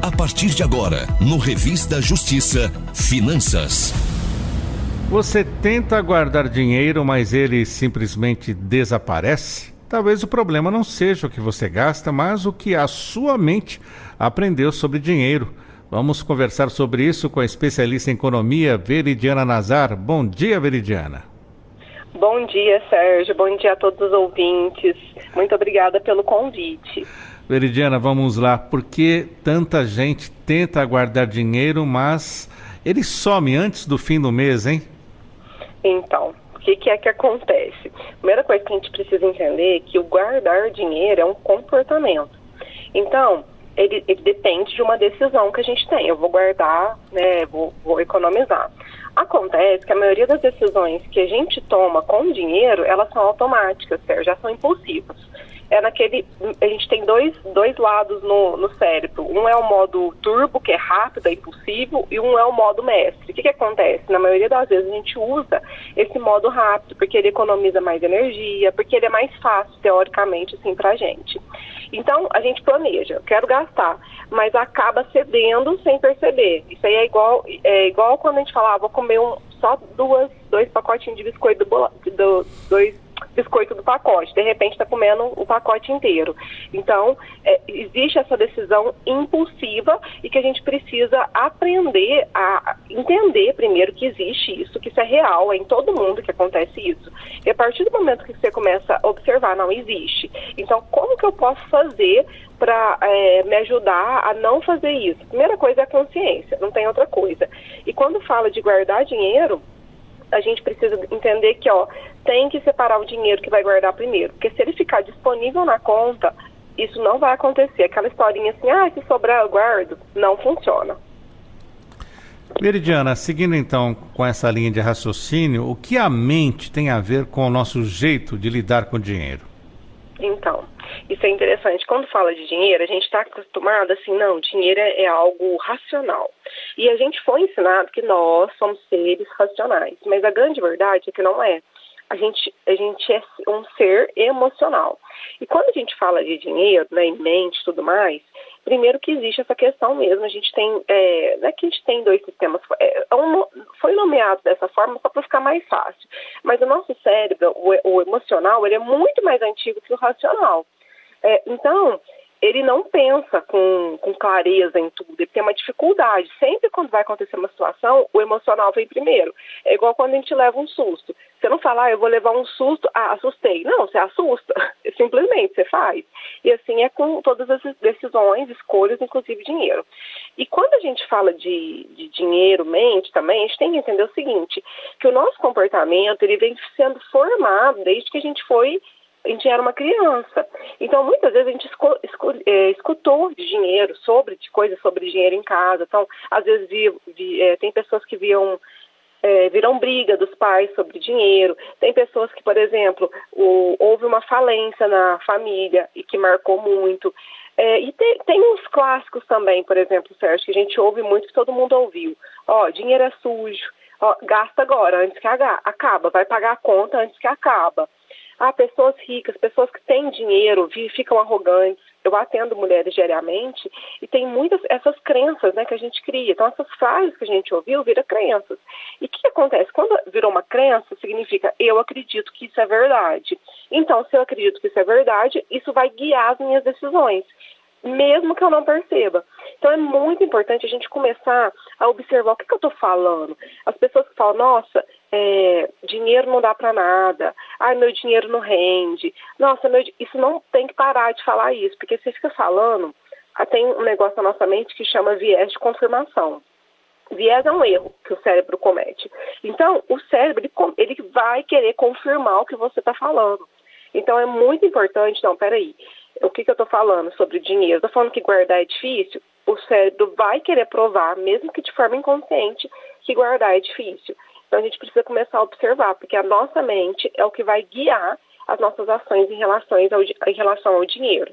A partir de agora, no Revista Justiça, Finanças. Você tenta guardar dinheiro, mas ele simplesmente desaparece? Talvez o problema não seja o que você gasta, mas o que a sua mente aprendeu sobre dinheiro. Vamos conversar sobre isso com a especialista em economia, Veridiana Nazar. Bom dia, Veridiana. Bom dia, Sérgio. Bom dia a todos os ouvintes. Muito obrigada pelo convite. Veridiana, vamos lá. Por que tanta gente tenta guardar dinheiro, mas ele some antes do fim do mês, hein? Então, o que é que acontece? A primeira coisa que a gente precisa entender é que o guardar dinheiro é um comportamento. Então, ele depende de uma decisão que a gente tem. Eu vou guardar, né, vou economizar. Acontece que a maioria das decisões que a gente toma com dinheiro, elas são automáticas, já são impulsivas. A gente tem dois lados no cérebro. Um é o modo turbo, que é rápido, é impulsivo, e um é o modo mestre. O que acontece? Na maioria das vezes a gente usa esse modo rápido, porque ele economiza mais energia, porque ele é mais fácil, teoricamente, assim, pra gente. Então, a gente planeja, eu quero gastar, mas acaba cedendo sem perceber. Isso aí é igual quando a gente fala, vou comer só dois pacotinhos de biscoito dois biscoito do pacote, de repente está comendo o pacote inteiro. Então, existe essa decisão impulsiva e que a gente precisa aprender a entender primeiro que existe isso, que isso é real, é em todo mundo que acontece isso. E a partir do momento que você começa a observar, não existe. Então, como que eu posso fazer para me ajudar a não fazer isso? A primeira coisa é a consciência, não tem outra coisa. E quando fala de guardar dinheiro, a gente precisa entender que, tem que separar o dinheiro que vai guardar primeiro, porque se ele ficar disponível na conta, isso não vai acontecer. Aquela historinha assim, se sobrar eu guardo, não funciona. Veridiana, seguindo então com essa linha de raciocínio, o que a mente tem a ver com o nosso jeito de lidar com o dinheiro? Então, isso é interessante. Quando fala de dinheiro, a gente está acostumado assim, não, dinheiro é algo racional. E a gente foi ensinado que nós somos seres racionais, mas a grande verdade é que não é. A gente é um ser emocional. E quando a gente fala de dinheiro, né, em mente e tudo mais, primeiro que existe essa questão mesmo. A gente tem, não é que a gente tem dois sistemas, foi nomeado dessa forma só para ficar mais fácil. Mas o nosso cérebro, o emocional, ele é muito mais antigo que o racional. Então, ele não pensa com clareza em tudo, ele tem uma dificuldade. Sempre quando vai acontecer uma situação, o emocional vem primeiro. É igual quando a gente leva um susto. Você não fala, eu vou levar um susto, assustei. Não, você assusta. Simplesmente, você faz. E assim é com todas as decisões, escolhas, inclusive dinheiro. E quando a gente fala de dinheiro, mente também, a gente tem que entender o seguinte, que o nosso comportamento, ele vem sendo formado desde que a gente era uma criança. Então, muitas vezes a gente escutou de dinheiro, de coisas sobre dinheiro em casa. Então, às vezes tem pessoas que viram briga dos pais sobre dinheiro. Tem pessoas que, por exemplo, houve uma falência na família e que marcou muito. E tem uns clássicos também, por exemplo, Sérgio, que a gente ouve muito, que todo mundo ouviu. Dinheiro é sujo. Gasta agora, antes que acaba. Vai pagar a conta antes que acaba. Pessoas ricas, pessoas que têm dinheiro, ficam arrogantes. Eu atendo mulheres diariamente e tem muitas essas crenças, né, que a gente cria. Então, essas frases que a gente ouviu viram crenças. E o que acontece? Quando virou uma crença, significa eu acredito que isso é verdade. Então, se eu acredito que isso é verdade, isso vai guiar as minhas decisões, mesmo que eu não perceba. Então, é muito importante a gente começar a observar o que eu estou falando. As pessoas que falam, nossa, dinheiro não dá para nada, meu dinheiro não rende, nossa, isso não tem que parar de falar isso, porque você fica falando, tem um negócio na nossa mente que chama viés de confirmação. Viés é um erro que o cérebro comete. Então, o cérebro, ele vai querer confirmar o que você está falando. Então, é muito importante, peraí, o que eu estou falando sobre dinheiro? Estou falando que guardar é difícil? O cérebro vai querer provar, mesmo que de forma inconsciente, que guardar é difícil. Então, a gente precisa começar a observar, porque a nossa mente é o que vai guiar as nossas ações em relação ao dinheiro.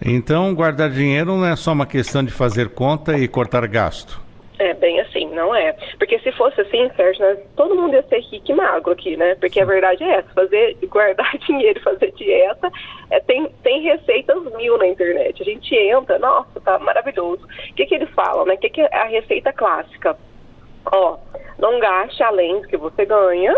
Então, guardar dinheiro não é só uma questão de fazer conta e cortar gasto? É bem assim, Não é. Porque se fosse assim, Sérgio, todo mundo ia ser rico e magro aqui, né? Porque a verdade é essa, guardar dinheiro e fazer dieta, tem receitas mil na internet. A gente entra, nossa, tá maravilhoso. O que eles falam, né? O que é a receita clássica? Ó, não gaste além do que você ganha,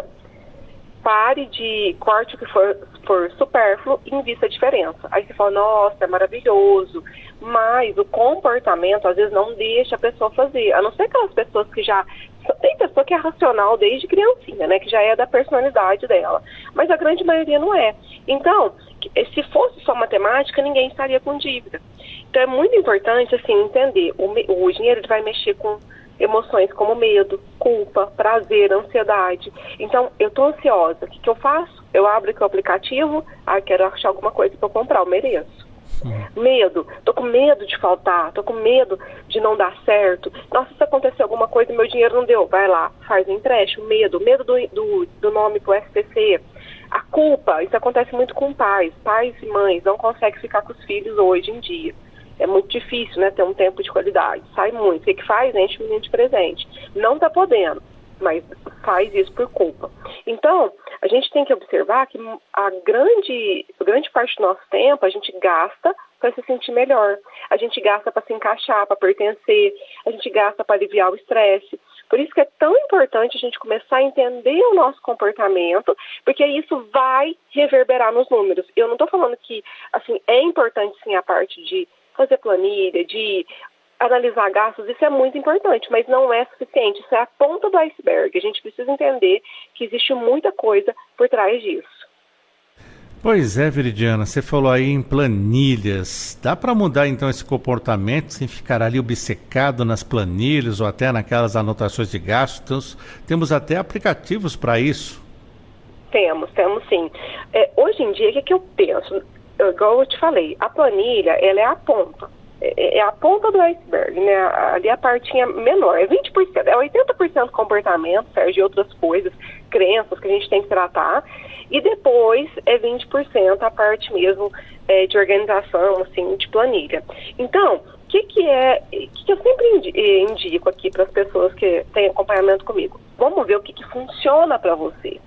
corte o que for supérfluo e invista a diferença. Aí você fala, nossa, é maravilhoso, mas o comportamento às vezes não deixa a pessoa fazer, a não ser aquelas pessoas que já... Tem pessoa que é racional desde criancinha, né, que já é da personalidade dela, mas a grande maioria não é. Então, se fosse só matemática, ninguém estaria com dívida. Então é muito importante, assim, entender, o dinheiro ele vai mexer com emoções como medo, culpa, prazer, ansiedade. Então, eu tô ansiosa, o que eu faço? Eu abro aqui o aplicativo, quero achar alguma coisa para eu comprar, eu mereço. Medo, tô com medo de faltar, tô com medo de não dar certo. Nossa, se acontecer alguma coisa e meu dinheiro não deu, vai lá, faz um empréstimo. Medo do nome pro SPC. A culpa, isso acontece muito com pais e mães não conseguem ficar com os filhos hoje em dia. É muito difícil, né, ter um tempo de qualidade. Sai muito. O que faz? Enche o menino de presente. Não tá podendo, mas faz isso por culpa. Então, a gente tem que observar que a grande parte do nosso tempo a gente gasta para se sentir melhor. A gente gasta para se encaixar, para pertencer. A gente gasta para aliviar o estresse. Por isso que é tão importante a gente começar a entender o nosso comportamento, porque isso vai reverberar nos números. Eu não estou falando que, assim, é importante sim a parte de fazer planilha, de analisar gastos, isso é muito importante, mas não é suficiente, isso é a ponta do iceberg. A gente precisa entender que existe muita coisa por trás disso. Pois é, Viridiana, você falou aí em planilhas. Dá para mudar então esse comportamento sem ficar ali obcecado nas planilhas ou até naquelas anotações de gastos? Temos até aplicativos para isso. Temos sim. Hoje em dia, o que eu penso? Igual eu te falei, a planilha, ela é a ponta. É a ponta do iceberg, né? Ali a partinha menor, é 20%, é 80% comportamento, Sérgio, e outras coisas, crenças que a gente tem que tratar, e depois é 20% a parte mesmo de organização, assim, de planilha. Então, o que eu sempre indico aqui para as pessoas que têm acompanhamento comigo? Vamos ver o que funciona para você.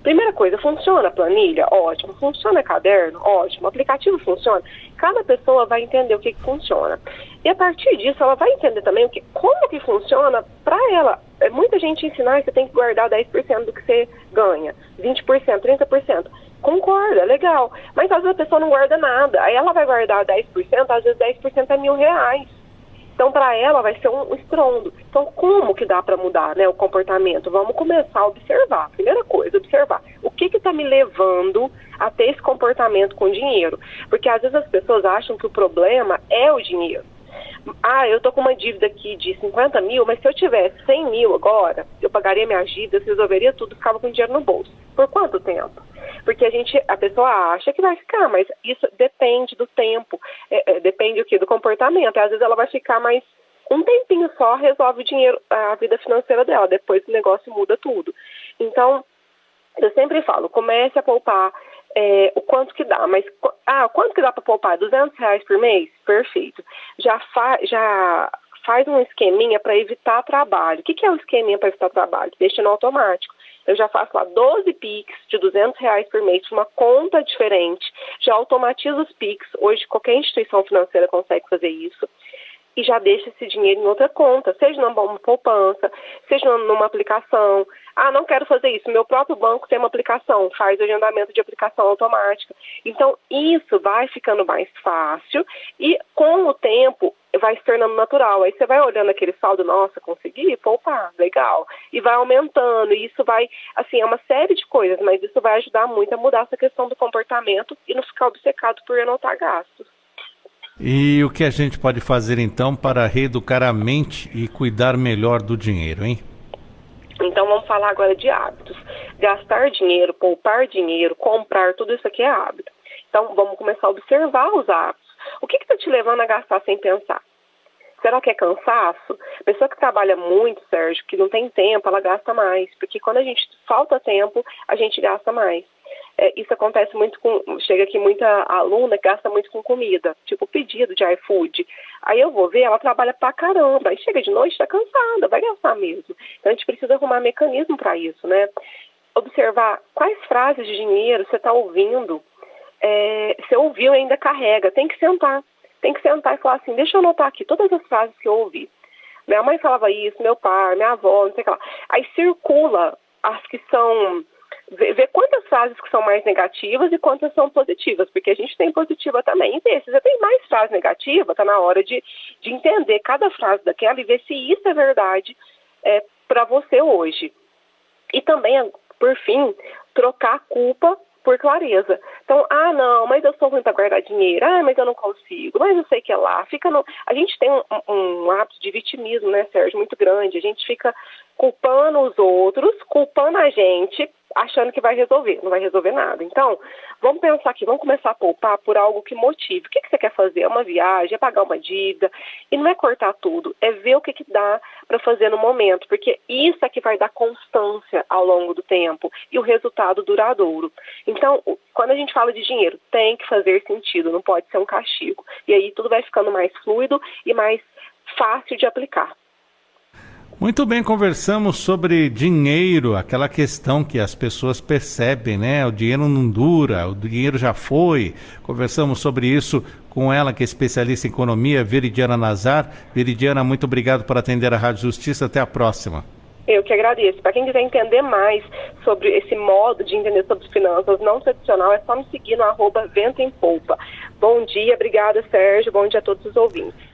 Primeira coisa, funciona a planilha? Ótimo. Funciona caderno? Ótimo. O aplicativo funciona? Cada pessoa vai entender o que funciona. E a partir disso, ela vai entender também como que funciona para ela. Muita gente ensina que você tem que guardar 10% do que você ganha, 20%, 30%. Concorda, legal. Mas às vezes a pessoa não guarda nada. Aí ela vai guardar 10%, às vezes 10% é R$1.000. Então, para ela, vai ser um estrondo. Então, como que dá para mudar, né, o comportamento? Vamos começar a observar. Primeira coisa, observar. O que está me levando a ter esse comportamento com dinheiro? Porque, às vezes, as pessoas acham que o problema é o dinheiro. Eu tô com uma dívida aqui de 50 mil, mas se eu tivesse 100 mil agora, eu pagaria minhas dívidas, resolveria tudo, ficava com dinheiro no bolso. Por quanto tempo? Porque a pessoa acha que vai ficar, mas isso depende do tempo, depende do comportamento. Às vezes ela vai ficar mais um tempinho só, resolve o dinheiro, a vida financeira dela, depois o negócio muda tudo. Então, eu sempre falo, comece a poupar o quanto que dá, mas quanto que dá para poupar? R$200 por mês? Perfeito. Já faz um esqueminha para evitar trabalho. O que é um esqueminha para evitar trabalho? Deixa no automático. Eu já faço lá 12 Pix de R$200 por mês de uma conta diferente, já automatizo os Pix, hoje qualquer instituição financeira consegue fazer isso, e já deixa esse dinheiro em outra conta, seja numa poupança, seja numa aplicação. Não quero fazer isso, meu próprio banco tem uma aplicação, faz o agendamento de aplicação automática. Então, isso vai ficando mais fácil e, com o tempo, vai se tornando natural. Aí você vai olhando aquele saldo, nossa, consegui poupar, legal. E vai aumentando, e isso vai, assim, é uma série de coisas, mas isso vai ajudar muito a mudar essa questão do comportamento e não ficar obcecado por anotar gastos. E o que a gente pode fazer, então, para reeducar a mente e cuidar melhor do dinheiro, hein? Então, vamos falar agora de hábitos. Gastar dinheiro, poupar dinheiro, comprar, tudo isso aqui é hábito. Então, vamos começar a observar os hábitos. O que está te levando a gastar sem pensar? Será que é cansaço? Pessoa que trabalha muito, Sérgio, que não tem tempo, ela gasta mais. Porque quando a gente falta tempo, a gente gasta mais. isso acontece muito chega aqui muita aluna que gasta muito com comida, tipo pedido de iFood. Aí eu vou ver, ela trabalha pra caramba, aí chega de noite, tá cansada, vai gastar mesmo. Então a gente precisa arrumar mecanismo para isso, né? Observar quais frases de dinheiro você está ouvindo, você ouviu e ainda carrega, tem que sentar e falar assim, deixa eu anotar aqui todas as frases que eu ouvi. Minha mãe falava isso, meu pai, minha avó, não sei o que lá. Aí circula as que são... Ver quantas frases que são mais negativas e quantas são positivas, porque a gente tem positiva também. E se você tem mais frase negativa, tá na hora de entender cada frase daquela e ver se isso é verdade para você hoje. E também, por fim, trocar a culpa por clareza. Então, não, mas eu sou ruim para guardar dinheiro, mas eu não consigo, mas eu sei que é lá. A gente tem um hábito de vitimismo, né, Sérgio, muito grande. A gente fica culpando os outros, culpando a gente, achando que vai resolver. Não vai resolver nada. Então, vamos pensar aqui, vamos começar a poupar por algo que motive. O que você quer fazer? É uma viagem, é pagar uma dívida. E não é cortar tudo, é ver o que dá para fazer no momento, porque isso é que vai dar constância ao longo do tempo e o resultado duradouro. Então, quando a gente fala de dinheiro, tem que fazer sentido, não pode ser um castigo. E aí tudo vai ficando mais fluido e mais fácil de aplicar. Muito bem, conversamos sobre dinheiro, aquela questão que as pessoas percebem, né? O dinheiro não dura, o dinheiro já foi. Conversamos sobre isso com ela, que é especialista em economia, Veridiana Nazar. Veridiana, muito obrigado por atender a Rádio Justiça. Até a próxima. Eu que agradeço. Para quem quiser entender mais sobre esse modo de entender sobre finanças não tradicional, é só me seguir no @Vento em Poupa. Bom dia, obrigada, Sérgio. Bom dia a todos os ouvintes.